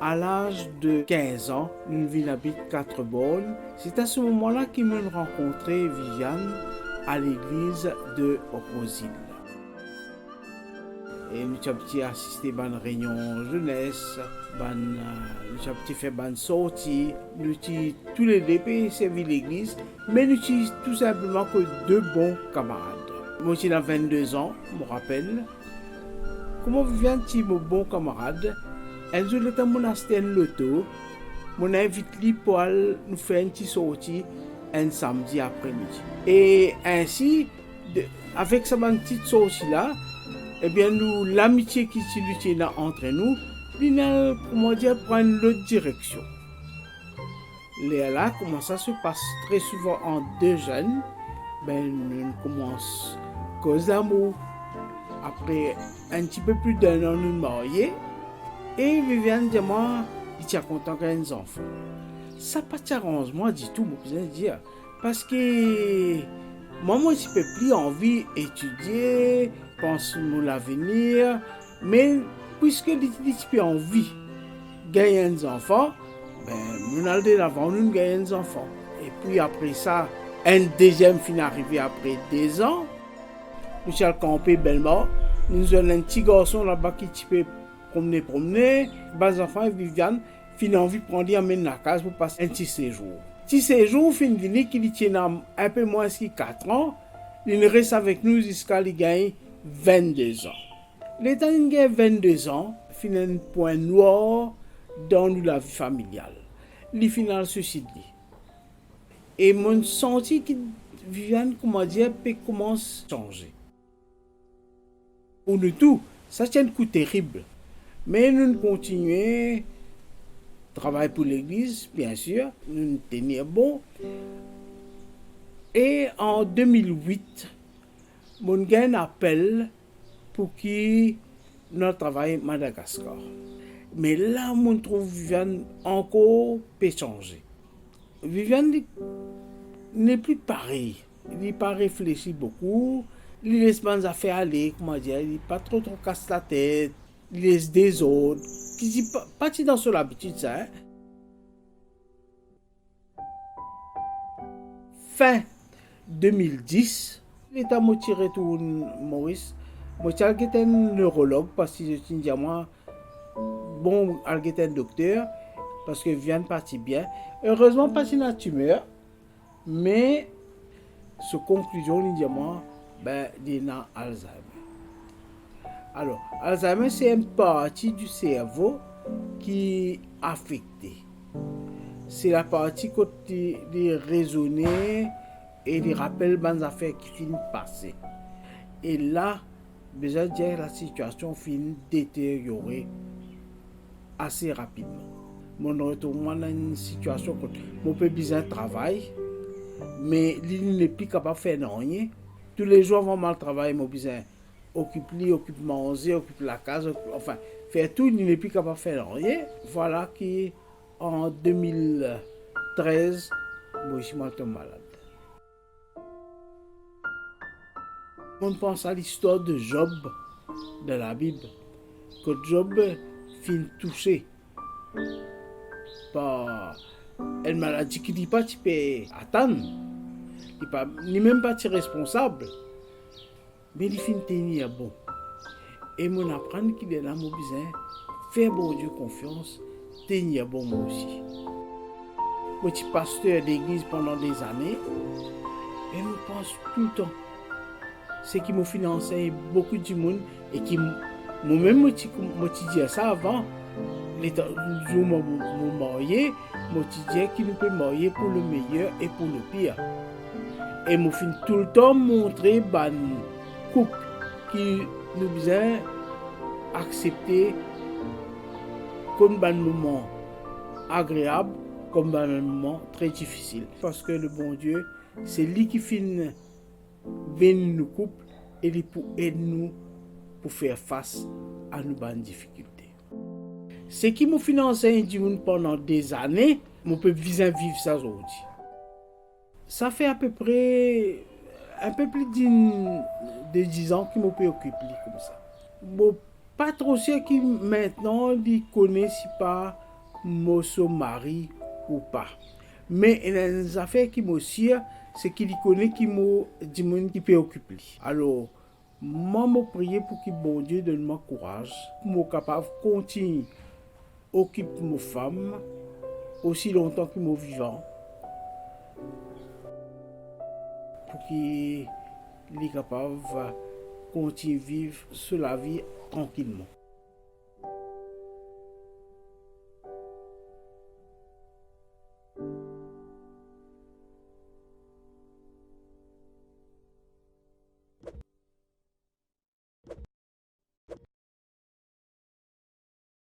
À l'âge de 15 ans, nous vivons à 4 bornes. C'est à ce moment-là qu'il m'a rencontré Viviane à l'église de Rosille. Et nous avons assisté à une réunion jeunesse, nous avons fait une sortie, nous avons tous les deux servi l'église, mais nous avons tout simplement que deux bons camarades. Moi, j'ai 22 ans, je me rappelle. Comment Viviane est mon bon camarade? Elle joue dans le monastère de l'auto. Mon invite lui pour nous faire une petite sortie un samedi après-midi. Et ainsi, avec cette petite sortie-là, eh bien, nous, l'amitié qui s'est là entre nous, il a, comment dire, prendre l'autre direction. Là, comment ça se passe très souvent en deux jeunes, ben, nous commençons à cause d'amour. Après un petit peu plus d'un an, nous mariés. Et Viviane dit moi, il tient content qu'il y ait des enfants. Ça pas t'arrange moi du tout, moi je dire. Parce que moi, je peux plus envie d'étudier, penser à l'avenir. Mais puisque je peux envie de gagner des enfants, ben, nous allons de l'avant, nous gagnons des enfants. Et puis après ça, un deuxième fin arrivé après 2 ans. Nous allons camper bellement. Nous avons un petit garçon là-bas qui peut promener. Les enfants et Viviane fin envie de prendre amener la case pour passer un petit séjour. Petit séjour, fin de qui tient un peu moins que 4 ans. Il reste avec nous jusqu'à il gagne 22 ans. L'état il gagne 22 ans, fin un point noir dans la vie familiale. Il final suicide. Et mon senti que Viviane, comment dire, peut commencer à changer. Pour nous tous, ça c'est un coup terrible. Mais nous continuons, travailler pour l'église, bien sûr, nous tenions bon. Et en 2008, mon gars appelle pour qui nous travaillons à Madagascar. Mais là, on trouve Viviane encore peut changer. Viviane n'est plus pareil. Il n'est pas réfléchi beaucoup. Il laisse pas affaires aller, comment dire, il n'est pas trop casse la tête. Il laisse des autres. Qui dit pas dans son habitude ça. Hein? Fin 2010, l'État m'a tiré tout Maurice. Moi, j'ai un neurologue parce que je dis à moi, bon, j'ai un docteur parce que vient de partir bien. Heureusement, pas une tumeur, mais ce conclusion, il dit à moi, ben, il a Alzheimer. Alors, Alzheimer, c'est une partie du cerveau qui est affectée. C'est la partie qui raisonne et les rappelle les affaires qui finissent de passer. Et là, déjà dire la situation finit de détériorer assez rapidement. Mon retournement dans une situation où mon peu besoin de travail, mais il n'est plus capable de faire rien. Tous les jours avant le travail, mon besoin occupe manger, occupe la case, enfin, faire tout, il n'est plus capable de faire rien. Voilà qu'en 2013, moi, je suis malade. On pense à l'histoire de Job de la Bible, que Job finit touché par une maladie qui ne dit pas tu peux attendre, il n'est même pas responsable, mais il finit tenir bon. Et mon apprendre qu'il est là, mon besoin, faire bon Dieu confiance, tenir bon moi aussi. Moi, je suis pasteur d'église pendant des années, et je pense tout le temps. C'est qui m'a financé beaucoup de monde et qui moi-même m'a dit ça avant. Les jours m'ont marié, m'a dit qu'il nous peut marier pour le meilleur et pour le pire. Et m'a fin tout le temps montrer ban couple qui nous besoin accepter comme un moment agréable, comme un moment très difficile. Parce que le bon Dieu, c'est lui qui finit venir nous couper et pour aider nous pour faire face à nos bonnes difficultés. Ce qui m'a financé pendant des années, je peux vivre ça aujourd'hui. Ça fait à peu près un peu plus de 10 ans que je me préoccupe comme ça. Bon, pas trop sûr qui maintenant il connaît si pas me son mari ou pas. Mais il y a des affaires qui m'aussi, c'est qu'il connaît qui me dit qui peut occuper. Alors, moi, je prie pour que bon Dieu donne-moi courage, pour me capable de continuer à occuper mes femmes aussi longtemps que je vivant, pour qu'il soit capable de continuer à vivre sur la vie tranquillement.